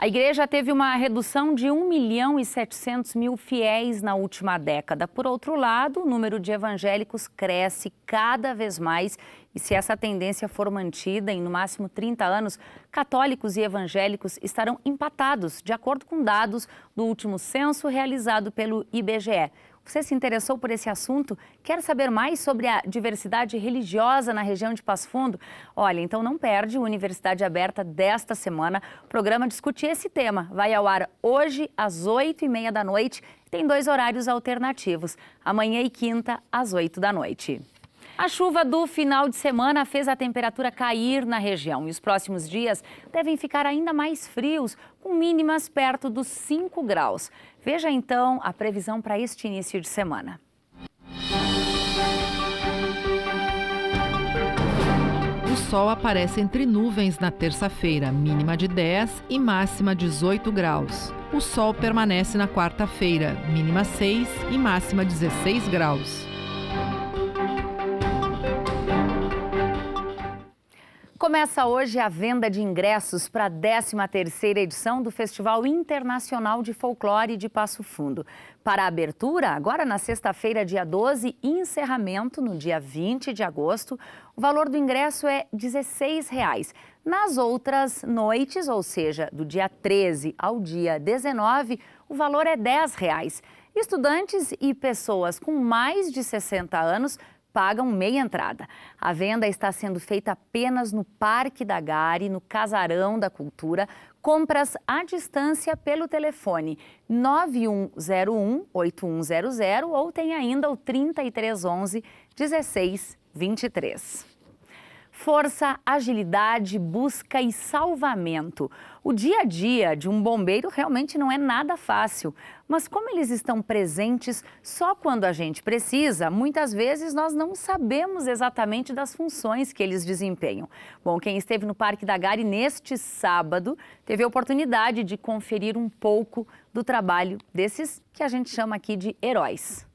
A igreja teve uma redução de 1.700.000 fiéis na última década. Por outro lado, o número de evangélicos cresce cada vez mais. E se essa tendência for mantida em no máximo 30 anos, católicos e evangélicos estarão empatados, de acordo com dados do último censo realizado pelo IBGE. Você se interessou por esse assunto? Quer saber mais sobre a diversidade religiosa na região de Passo Fundo? Olha, então não perde o Universidade Aberta desta semana. O programa discute esse tema. Vai ao ar hoje às 8h30 da noite. Tem 2 horários alternativos, amanhã e quinta às 8 da noite. A chuva do final de semana fez a temperatura cair na região e os próximos dias devem ficar ainda mais frios, com mínimas perto dos 5 graus. Veja então a previsão para este início de semana. O sol aparece entre nuvens na terça-feira, mínima de 10 e máxima 18 graus. O sol permanece na quarta-feira, mínima 6 e máxima 16 graus. Começa hoje a venda de ingressos para a 13ª edição do Festival Internacional de Folclore de Passo Fundo. Para a abertura, agora na sexta-feira, dia 12, e encerramento no dia 20 de agosto, o valor do ingresso é R$ 16. Nas outras noites, ou seja, do dia 13 ao dia 19, o valor é R$ 10. Estudantes e pessoas com mais de 60 anos pagam meia entrada. A venda está sendo feita apenas no Parque da Gari, no Casarão da Cultura. Compras à distância pelo telefone 9101-8100 ou tem ainda o 3311-1623. Força, agilidade, busca e salvamento. O dia a dia de um bombeiro realmente não é nada fácil, mas como eles estão presentes só quando a gente precisa, muitas vezes nós não sabemos exatamente das funções que eles desempenham. Bom, quem esteve no Parque da Gari neste sábado teve a oportunidade de conferir um pouco do trabalho desses que a gente chama aqui de heróis.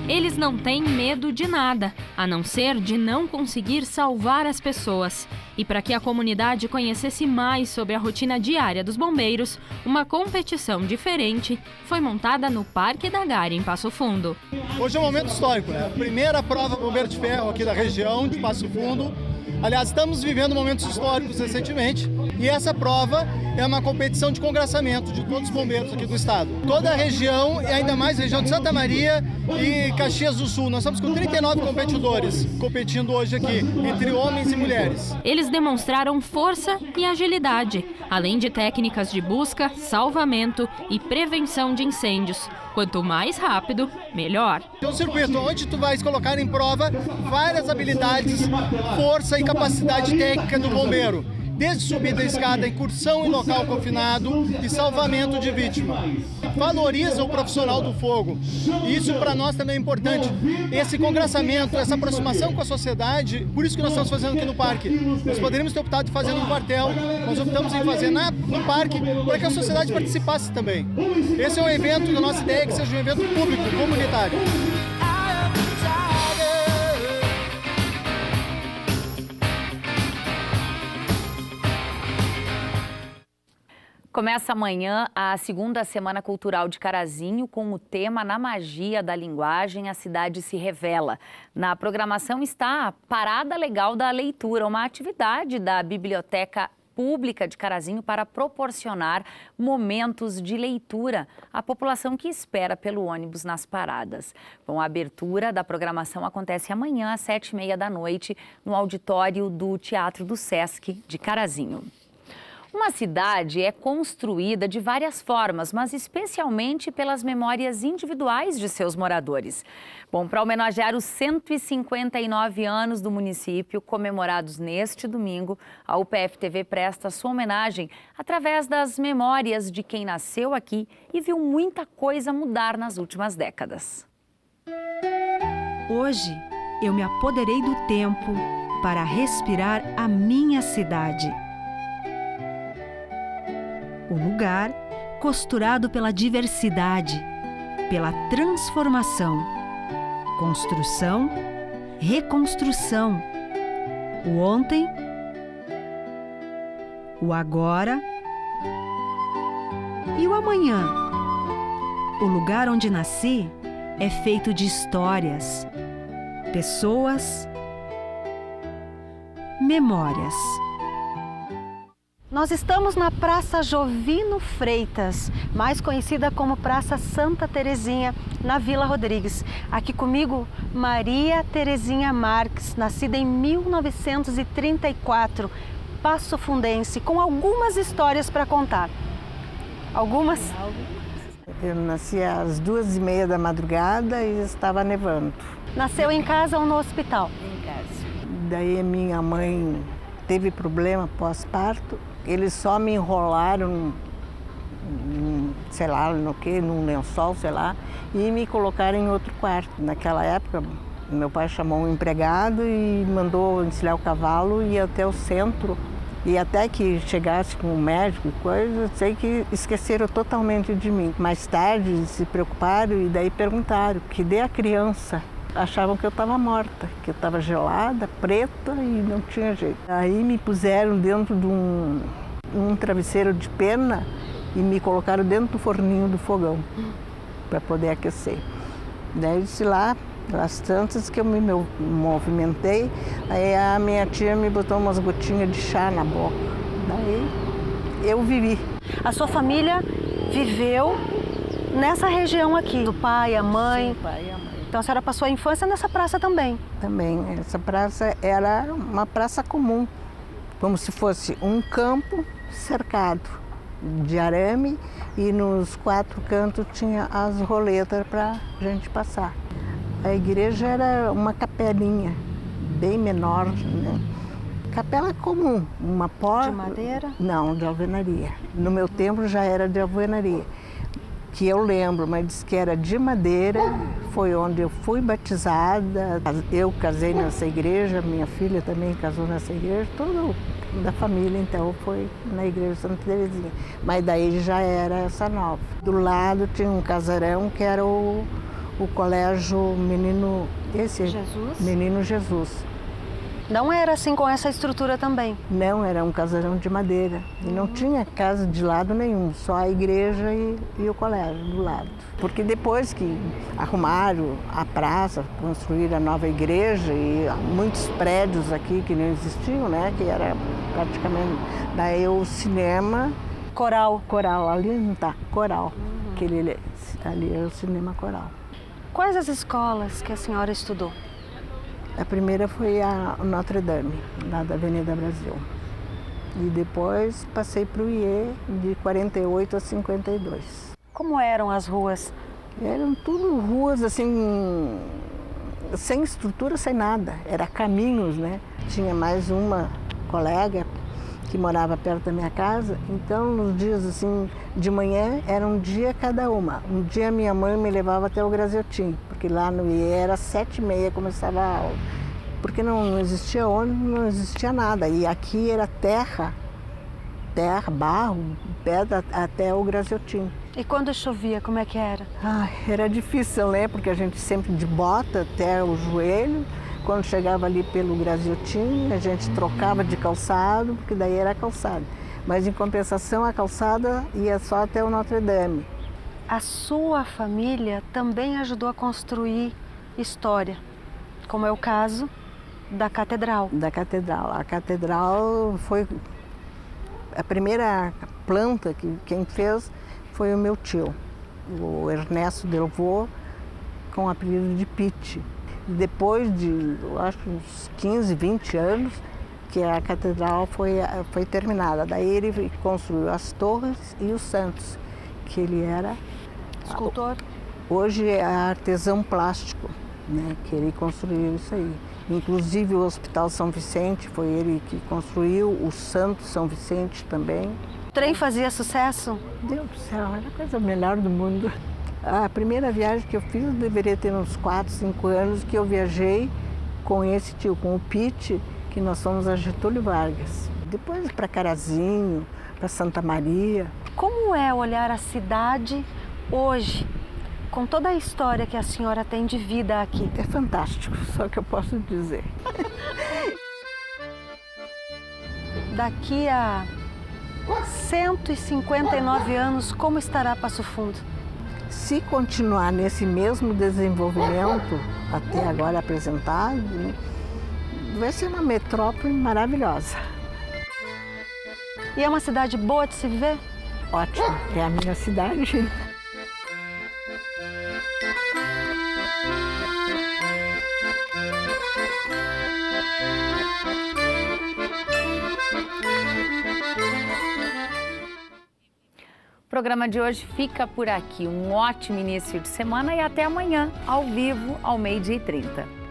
Eles não têm medo de nada, a não ser de não conseguir salvar as pessoas. E para que a comunidade conhecesse mais sobre a rotina diária dos bombeiros, uma competição diferente foi montada no Parque da Gari, em Passo Fundo. Hoje é um momento histórico, né? Primeira prova bombeiro de ferro aqui da região de Passo Fundo. Aliás, estamos vivendo momentos históricos recentemente e essa prova é uma competição de congraçamento de todos os bombeiros aqui do estado. Toda a região, e ainda mais a região de Santa Maria e Caxias do Sul. Nós estamos com 39 competidores competindo hoje aqui, entre homens e mulheres. Eles demonstraram força e agilidade, além de técnicas de busca, salvamento e prevenção de incêndios. Quanto mais rápido, melhor. É um circuito onde tu vais colocar em prova várias habilidades, força e capacidade técnica do bombeiro. Desde subida da escada, incursão em local confinado e salvamento de vítima. Valoriza o profissional do fogo. E isso para nós também é importante. Esse congraçamento, essa aproximação com a sociedade, por isso que nós estamos fazendo aqui no parque. Nós poderíamos ter optado em fazer no quartel, nós optamos em fazer no parque para que a sociedade participasse também. Esse é um evento, a nossa ideia é que seja um evento público, comunitário. Começa amanhã a segunda Semana Cultural de Carazinho com o tema Na Magia da Linguagem, a Cidade se Revela. Na programação está a Parada Legal da Leitura, uma atividade da Biblioteca Pública de Carazinho para proporcionar momentos de leitura à população que espera pelo ônibus nas paradas. Bom, a abertura da programação acontece amanhã às 7h30 da noite no auditório do Teatro do Sesc de Carazinho. Uma cidade é construída de várias formas, mas especialmente pelas memórias individuais de seus moradores. Bom, para homenagear os 159 anos do município, comemorados neste domingo, a UPF-TV presta sua homenagem através das memórias de quem nasceu aqui e viu muita coisa mudar nas últimas décadas. Hoje, eu me apoderei do tempo para respirar a minha cidade. O lugar costurado pela diversidade, pela transformação, construção, reconstrução. O ontem, o agora e o amanhã. O lugar onde nasci é feito de histórias, pessoas, memórias. Nós estamos na Praça Jovino Freitas, mais conhecida como Praça Santa Terezinha, na Vila Rodrigues. Aqui comigo, Maria Terezinha Marques, nascida em 1934, passofundense, com algumas histórias para contar. Algumas? Eu nasci às 2h30 da madrugada e estava nevando. Nasceu em casa ou no hospital? Em casa. Daí minha mãe teve problema pós-parto. Eles só me enrolaram, sei lá, num lençol, sei lá, e me colocaram em outro quarto. Naquela época, meu pai chamou um empregado e mandou encilhar o cavalo e ir até o centro. E até que chegasse com o médico e coisa, sei que esqueceram totalmente de mim. Mais tarde se preocuparam e daí perguntaram, cadê a criança? Achavam que eu estava morta, que eu estava gelada, preta e não tinha jeito. Aí me puseram dentro de um travesseiro de pena e me colocaram dentro do forninho do fogão para poder aquecer. Daí disse lá, as tantas que eu me movimentei, aí a minha tia me botou umas gotinhas de chá na boca. Daí eu vivi. A sua família viveu nessa região aqui, o pai, a mãe? Sim, o pai e a mãe. Então a senhora passou a infância nessa praça também? Também. Essa praça era uma praça comum, como se fosse um campo cercado de arame e nos 4 cantos tinha as roletas para a gente passar. A igreja era uma capelinha, bem menor, né? Capela comum, uma porta... De madeira? Não, de alvenaria. No meu tempo já era de alvenaria, que eu lembro, mas disse que era de madeira. Foi onde eu fui batizada. Eu casei nessa igreja, minha filha também casou nessa igreja, toda da família então foi na igreja de Santa Terezinha. Mas daí já era essa nova. Do lado tinha um casarão que era o colégio Menino Jesus? Menino Jesus. Não era assim com essa estrutura também? Não, era um casarão de madeira. E não tinha casa de lado nenhum, só a igreja e o colégio do lado. Porque depois que arrumaram a praça, construíram a nova igreja e muitos prédios aqui que não existiam, né? Que era praticamente... Daí o cinema... Coral. Coral, ali não tá, Coral. Ali é o cinema Coral. Quais as escolas que a senhora estudou? A primeira foi a Notre Dame, lá da Avenida Brasil. E depois passei para o IE de 48 a 52. Como eram as ruas? Eram tudo ruas assim, sem estrutura, sem nada. Era caminhos, né? Tinha mais uma colega que morava perto da minha casa. Então, nos dias assim, de manhã, era um dia cada uma. Um dia minha mãe me levava até o Graziotin, porque lá no IE era 7h30 começava a aula. Porque não existia ônibus, não existia nada. E aqui era terra, barro, pedra até o Graziotin. E quando chovia, como é que era? Era difícil, né? Porque a gente sempre de bota até o joelho. Quando chegava ali pelo Graziotin, a gente trocava de calçado, porque daí era calçado. Mas em compensação, a calçada ia só até o Notre Dame. A sua família também ajudou a construir história, como é o caso da Catedral. Da Catedral. A Catedral foi a primeira planta que quem fez foi o meu tio, o Ernesto Delvaux, com o apelido de Pitti. Depois de, eu acho, uns 15, 20 anos, que a catedral foi terminada. Daí ele construiu as torres e os santos, que ele era... Escultor? Hoje é artesão plástico, né, que ele construiu isso aí. Inclusive o Hospital São Vicente, foi ele que construiu, o Santo São Vicente também. O trem fazia sucesso? Deus do céu, era a coisa melhor do mundo. A primeira viagem que eu fiz, eu deveria ter uns 4, 5 anos, que eu viajei com esse tio, com o Pitti, que nós somos a Getúlio Vargas. Depois para Carazinho, para Santa Maria. Como é olhar a cidade hoje, com toda a história que a senhora tem de vida aqui? É fantástico, só que eu posso dizer. Daqui a 159 anos, como estará Passo Fundo? Se continuar nesse mesmo desenvolvimento, até agora apresentado, vai ser uma metrópole maravilhosa. E é uma cidade boa de se viver? Ótimo, é a minha cidade. O programa de hoje fica por aqui. Um ótimo início de semana e até amanhã, ao vivo, ao 12h30.